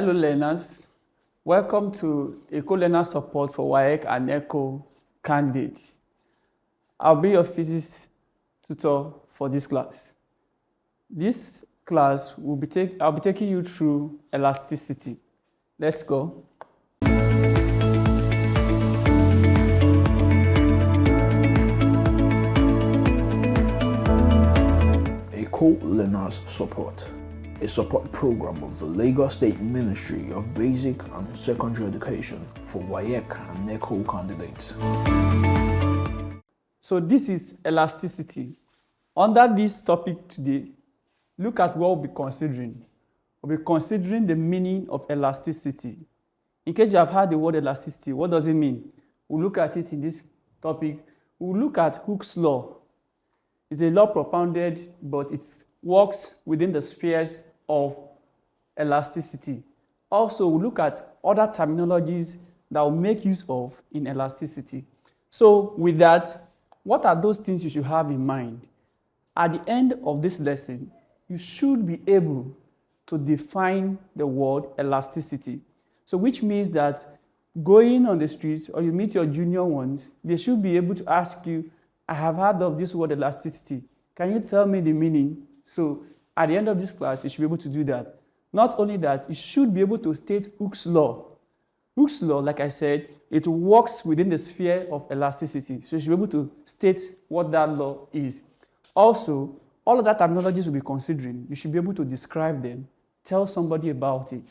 Hello learners, welcome to Eko Learners Support for WAEC and NECO candidates. I'll be your physics tutor for this class. This class I'll be taking you through elasticity. Let's go. Eko Learners Support, a support program of the Lagos State Ministry of Basic and Secondary Education for WAEC and NECO candidates. So this is elasticity. Under this topic today, look at what we'll be considering. We'll be considering the meaning of elasticity. In case you have heard the word elasticity, what does it mean? We'll look at it in this topic. We'll look at Hooke's law. It's a law propounded, but it works within the spheres of elasticity. Also, we'll look at other terminologies that we'll make use of in elasticity. So with that, what are those things you should have in mind? At the end of this lesson, you should be able to define the word elasticity. So which means that going on the streets or you meet your junior ones, they should be able to ask you, I have heard of this word elasticity. Can you tell me the meaning? So at the end of this class, you should be able to do that. Not only that, you should be able to state Hooke's law. Hooke's law, like I said, it works within the sphere of elasticity. So you should be able to state what that law is. Also, all of that terminologies we'll be considering, you should be able to describe them, tell somebody about it.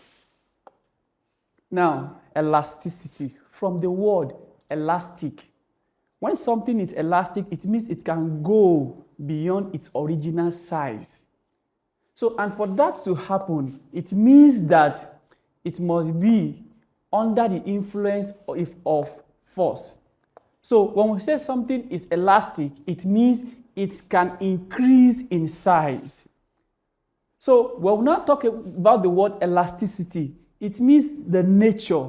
Now, elasticity, from the word elastic. When something is elastic, it means it can go beyond its original size. So, and for that to happen, it means that it must be under the influence of force. So, when we say something is elastic, it means it can increase in size. So, when we now talk about the word elasticity, it means the nature,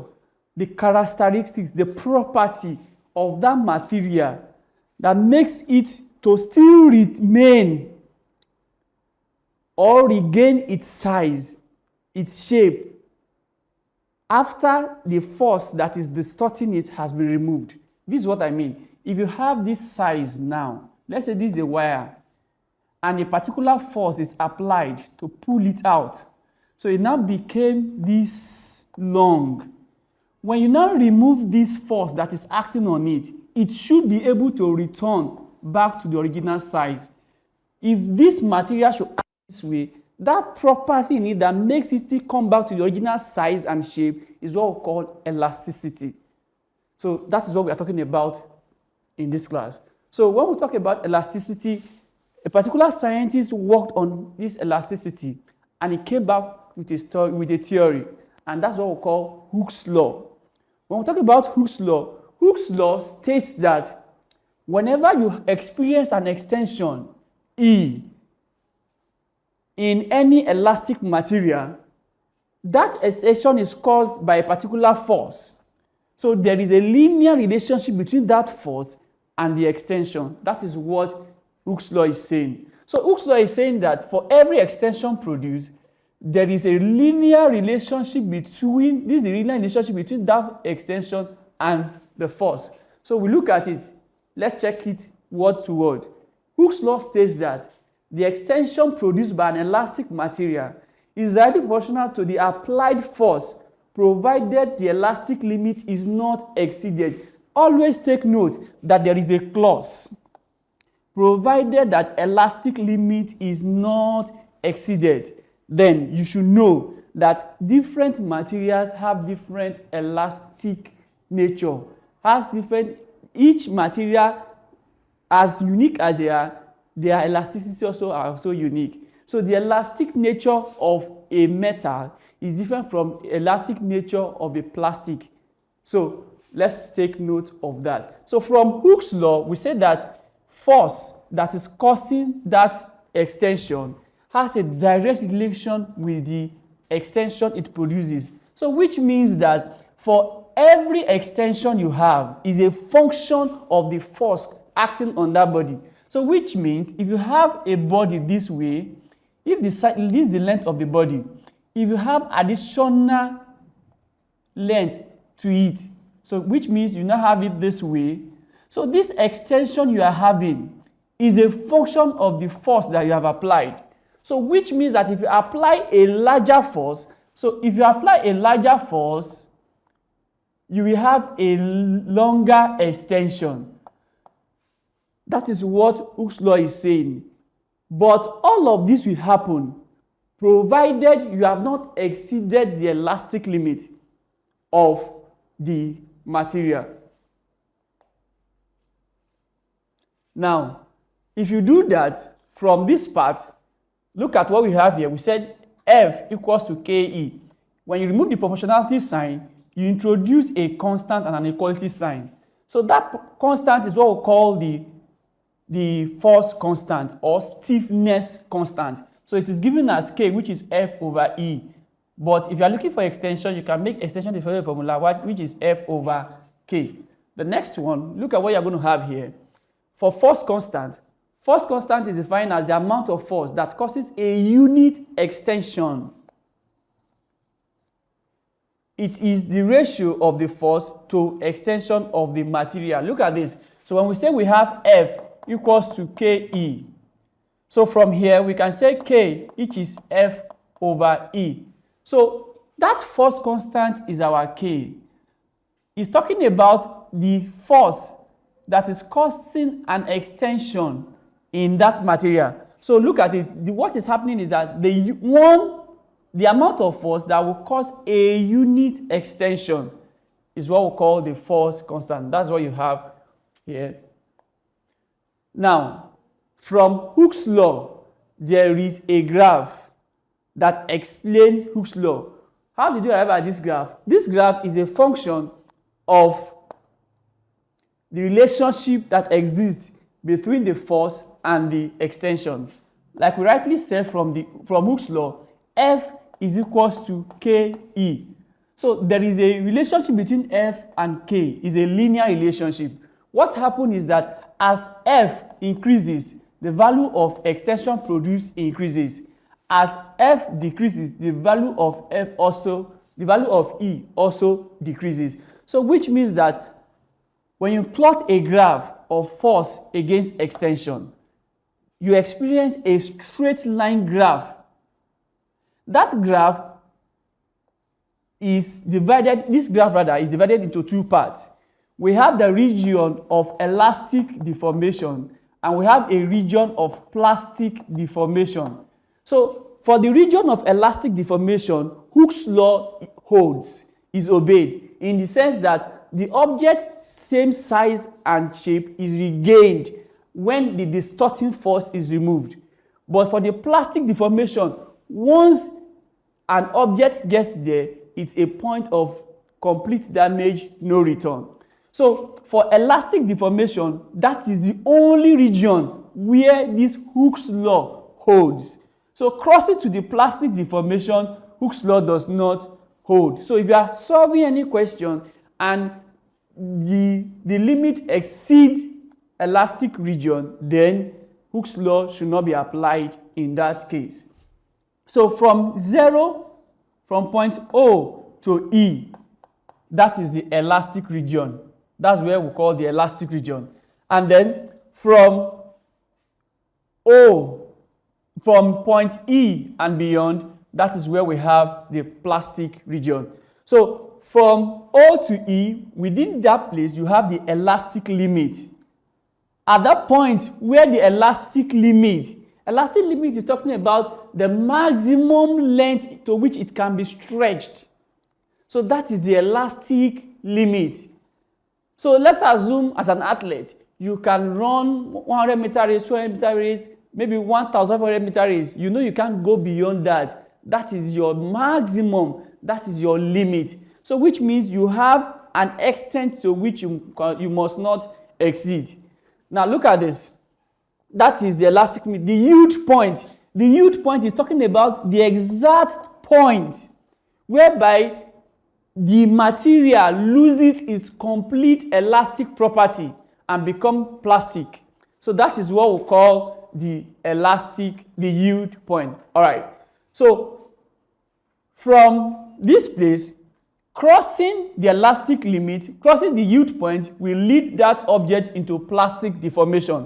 the characteristics, the property of that material that makes it to still remain or regain its size, its shape, after the force that is distorting it has been removed. This is what I mean. If you have this size now, let's say this is a wire, and a particular force is applied to pull it out. So it now became this long. When you now remove this force that is acting on it, it should be able to return back to the original size. If this material should act this way, that property in it that makes it still come back to the original size and shape is what we call elasticity. So that is what we are talking about in this class. So when we talk about elasticity, a particular scientist worked on this elasticity and he came back with a theory, and that's what we call Hooke's law. When we talk about Hooke's law states that whenever you experience an extension E in any elastic material, that extension is caused by a particular force. So there is a linear relationship between that force and the extension. That is what Hooke's law is saying. So Hooke's law is saying that for every extension produced, there is a linear relationship between that extension and the force. So we look at it. Let's check it word to word. Hooke's law states that the extension produced by an elastic material is directly proportional to the applied force, provided the elastic limit is not exceeded. Always take note that there is a clause. Provided that elastic limit is not exceeded, then you should know that different materials have different elastic nature. Each material, as unique as they are, their elasticity are also unique. So the elastic nature of a metal is different from elastic nature of a plastic. So let's take note of that. So from Hooke's law, we say that force that is causing that extension has a direct relation with the extension it produces. So which means that for every extension you have is a function of the force acting on that body. So which means if you have a body this way, if this is the length of the body, if you have additional length to it, so which means you now have it this way, so this extension you are having is a function of the force that you have applied. So which means that if you apply a larger force, so if you apply a larger force, you will have a longer extension. That is what Hooke's law is saying. But all of this will happen provided you have not exceeded the elastic limit of the material. Now, if you do that from this part, look at what we have here. We said F equals to KE. When you remove the proportionality sign, you introduce a constant and an equality sign. So that constant is what we call the force constant or stiffness constant. So it is given as K, which is F over E. But if you are looking for extension, you can make extension the following formula, which is F over K. The next one, look at what you're going to have here. For force constant is defined as the amount of force that causes a unit extension. It is the ratio of the force to extension of the material. Look at this. So when we say we have F equals to KE, so from here we can say K, which is F over E. So that force constant is our K. It's talking about the force that is causing an extension in that material. So look at it. What is happening is that the amount of force that will cause a unit extension is what we call the force constant. That's what you have here. Now, from Hooke's law, there is a graph that explains Hooke's law. How did you arrive at this graph? This graph is a function of the relationship that exists between the force and the extension. Like we rightly said from Hooke's law, F is equals to KE. So there is a relationship between F and K. It's a linear relationship. What happens is that as F increases, the value of extension produced increases. As F decreases, the value of E also decreases. So which means that when you plot a graph of force against extension, you experience a straight line graph. That graph is divided into two parts. We have the region of elastic deformation and we have a region of plastic deformation. So for the region of elastic deformation, Hooke's law holds, is obeyed, in the sense that the object's same size and shape is regained when the distorting force is removed. But for the plastic deformation, once an object gets there, it's a point of complete damage, no return. So for elastic deformation, that is the only region where this Hooke's law holds. So crossing to the plastic deformation, Hooke's law does not hold. So if you are solving any question and the limit exceeds elastic region, then Hooke's law should not be applied in that case. So from point O to E, that is the elastic region. That's where we call the elastic region. And then from point E and beyond, that is where we have the plastic region. So from O to E, within that place, you have the elastic limit. At that point where the elastic limit is talking about the maximum length to which it can be stretched. So that is the elastic limit. So let's assume as an athlete, you can run 100 meter race, 200 meter race, maybe 1,500 meter race. You know you can't go beyond that. That is your maximum. That is your limit. So which means you have an extent to which you must not exceed. Now look at this. That is the elastic limit. The yield point. The yield point is talking about the exact point whereby the material loses its complete elastic property and become plastic. So that is what we call the yield point. All right. So From this place, crossing the elastic limit, crossing the yield point will lead that object into plastic deformation.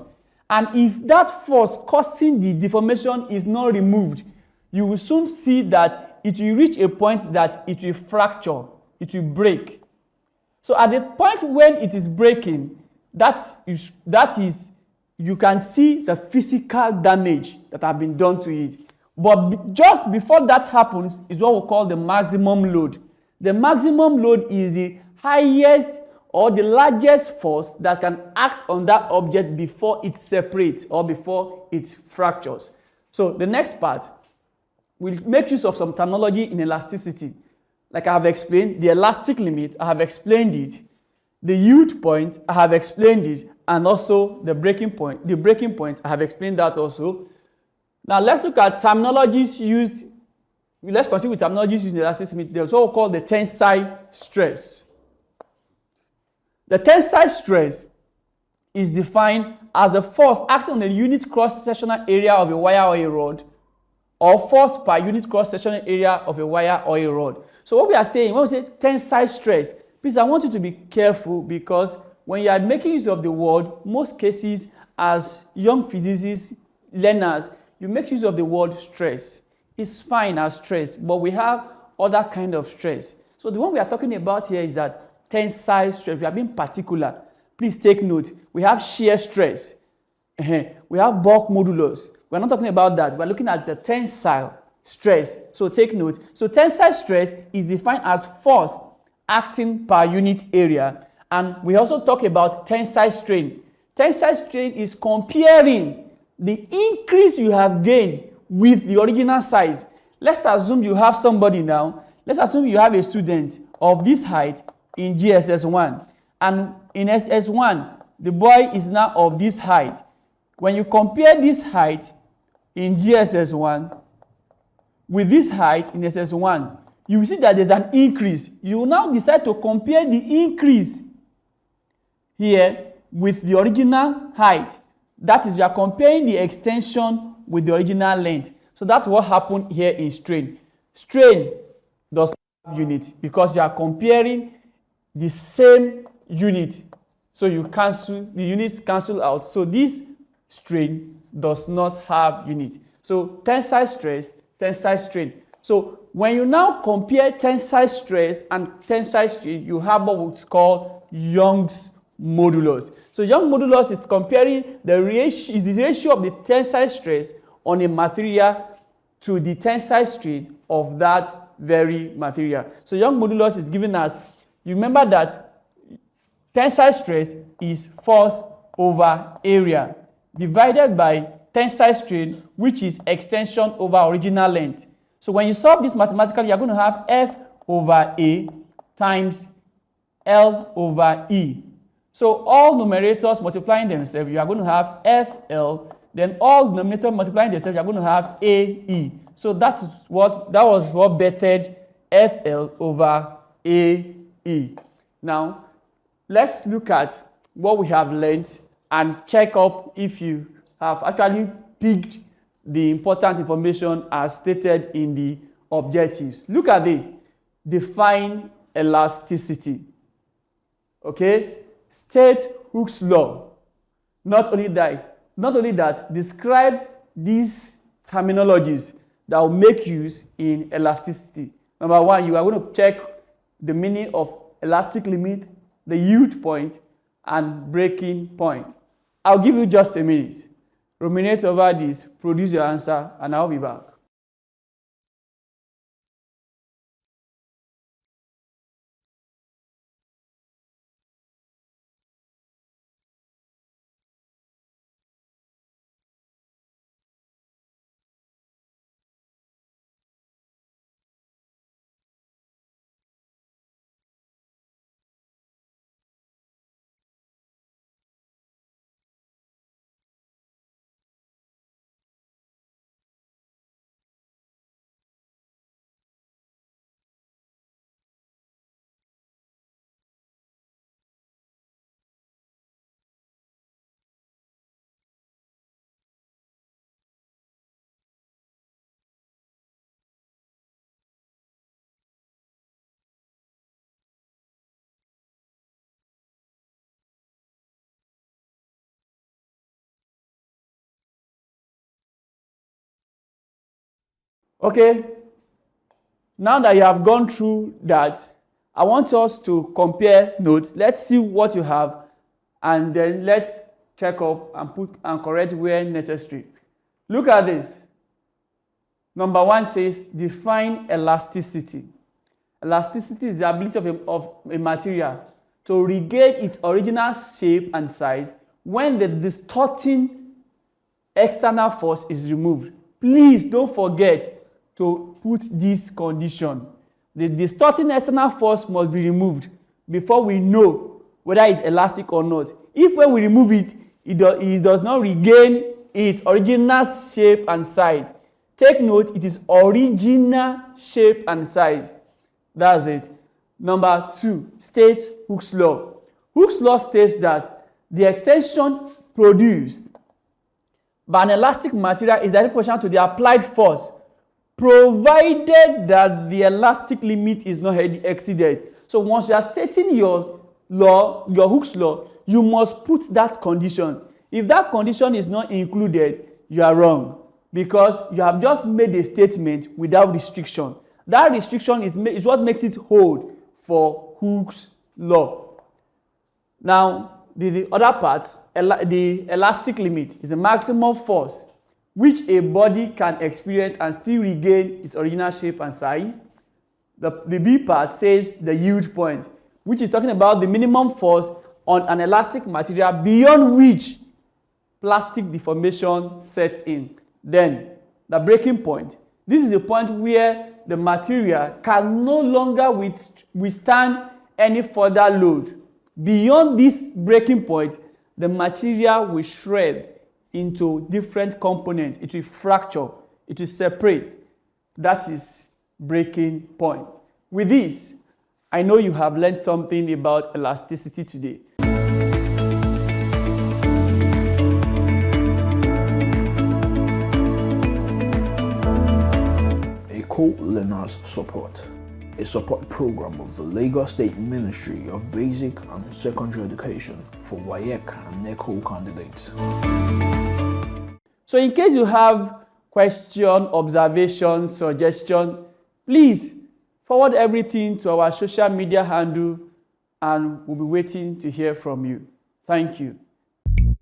And if that force causing the deformation is not removed, you will soon see that it will reach a point that it will fracture, it will break. So at the point when it is breaking, that is you can see the physical damage that has been done to it. But just before that happens is what we call the maximum load. The maximum load is the highest or the largest force that can act on that object before it separates or before it fractures. So the next part, we'll make use of some terminology in elasticity. Like I have explained, the elastic limit, I have explained it. The yield point, I have explained it. And also the breaking point. The breaking point, I have explained that also. Now let's look at terminologies used. Let's continue with terminologies used in elasticity. There's what we call the tensile stress. The tensile stress is defined as the force acting on a unit cross-sectional area of a wire or a rod, or force per unit cross-sectional area of a wire or a rod. So what we are saying, when we say tensile stress, please I want you to be careful, because when you are making use of the word, most cases as young physicists, learners, you make use of the word stress. It's fine as stress, but we have other kind of stress. So the one we are talking about here is that tensile stress. We are being particular. Please take note. We have shear stress. We have bulk modulus. We're not talking about that. We're looking at the tensile stress. So take note. So tensile stress is defined as force acting per unit area. And we also talk about tensile strain. Tensile strain is comparing the increase you have gained with the original size. Let's assume you have somebody now. Let's assume you have a student of this height in GSS1. And in SS1, the boy is now of this height. When you compare this height in GSS1 with this height in SS1, you will see that there's an increase. You will now decide to compare the increase here with the original height. That is, you are comparing the extension with the original length. So that's what happened here in strain. Strain does not have unit because you are comparing the same unit. So you cancel, the units cancel out. So this strain does not have unit. So tensile stress, tensile strain. So when you now compare tensile stress and tensile strain, you have what we call Young's modulus. So Young's modulus is comparing the ratio of the tensile stress on a material to the tensile strain of that very material. So Young's modulus is giving us, you remember that tensile stress is force over area divided by tensile strain, which is extension over original length. So when you solve this mathematically, you're going to have F over A times L over E. So all numerators multiplying themselves, you are going to have FL. Then all denominators multiplying themselves, you are going to have AE. So that was what bettered FL over AE. Now, let's look at what we have learned and check up if you have actually picked the important information as stated in the objectives. Look at this. Define elasticity. Okay? State Hooke's law. Not only that, describe these terminologies that will make use in elasticity. Number one, you are going to check the meaning of elastic limit, the yield point, and breaking point. I'll give you just a minute. Ruminate over this, produce your answer, and I'll be back. Okay, now that you have gone through that, I want us to compare notes. Let's see what you have, and then let's check up and correct where necessary. Look at this. Number 1 says define elasticity. Elasticity is the ability of a material to regain its original shape and size when the distorting external force is removed. Please don't forget to put this condition. The distorting external force must be removed before we know whether it's elastic or not. If when we remove it, it does not regain its original shape and size. Take note, it is original shape and size. That's it. Number 2, state Hooke's law. Hooke's law states that the extension produced by an elastic material is directly proportional to the applied force, provided that the elastic limit is not exceeded. So once you are stating your law, your Hooke's law, you must put that condition. If that condition is not included, you are wrong, because you have just made a statement without restriction. That restriction is what makes it hold for Hooke's law. Now, the other part, the elastic limit, is the maximum force which a body can experience and still regain its original shape and size. The B part says the yield point, which is talking about the minimum force on an elastic material beyond which plastic deformation sets in. Then, the breaking point. This is the point where the material can no longer withstand any further load. Beyond this breaking point, the material will shred into different components. It will fracture. It will separate. That is breaking point. With this, I know you have learned something about elasticity today. Eko Learners Support, a support program of the Lagos State Ministry of Basic and Secondary Education for WAEC and NECO candidates. So in case you have question, observation, suggestion, please forward everything to our social media handle and we'll be waiting to hear from you. Thank you.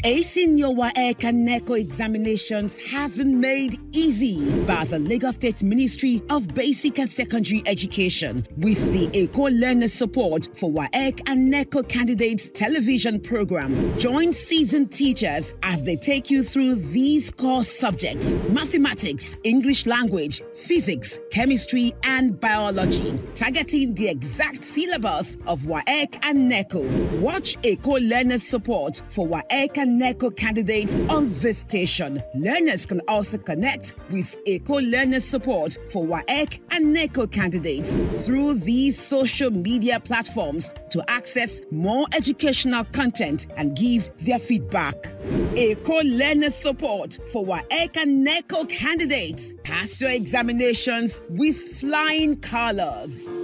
Acing your WAEC and NECO examinations has been made easy by the Lagos State Ministry of Basic and Secondary Education with the Eko Learners Support for WAEC and NECO candidates television program. Join seasoned teachers as they take you through these core subjects: mathematics, English language, physics, chemistry, and biology, targeting the exact syllabus of WAEC and NECO. Watch Eko Learners Support for WAEC and NECO candidates on this station. Learners can also connect with Eko Learners Support for WAEC and NECO candidates through these social media platforms to access more educational content and give their feedback. Eko Learners Support for WAEC and NECO candidates. Pass your examinations with flying colors.